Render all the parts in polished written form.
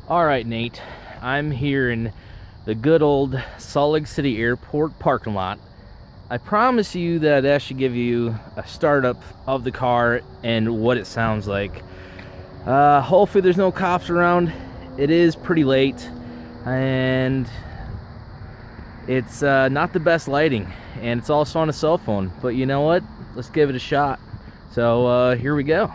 Alright, Nate, I'm here in the good old Salt Lake City Airport parking lot. I promise you that I should give you a startup of the car and what it sounds like. Hopefully there's no cops around. It is pretty late and it's not the best lighting, and it's also on a cell phone, but you know what? Let's give it a shot. So here we go.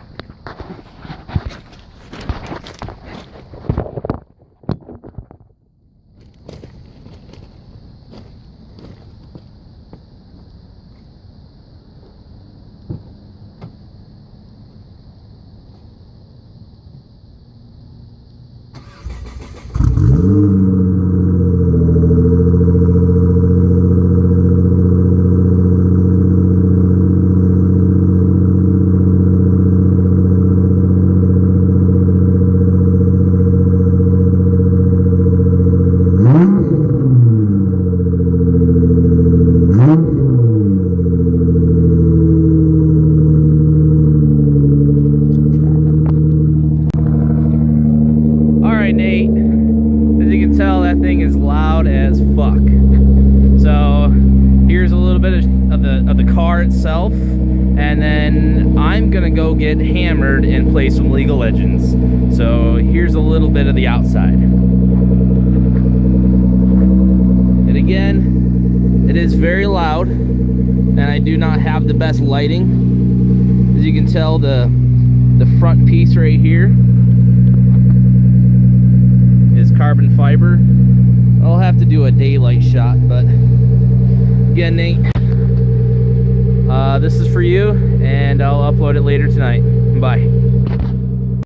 Nate, as you can tell, that thing is loud as fuck. So here's a little bit of the car itself, and then I'm gonna go get hammered and play some League of Legends. So here's a little bit of the outside. And again, it is very loud, and I do not have the best lighting. As you can tell, the front piece right here is carbon fiber. I'll have to do a daylight shot, but again, Nate, this is for you, and I'll upload it later tonight. Bye.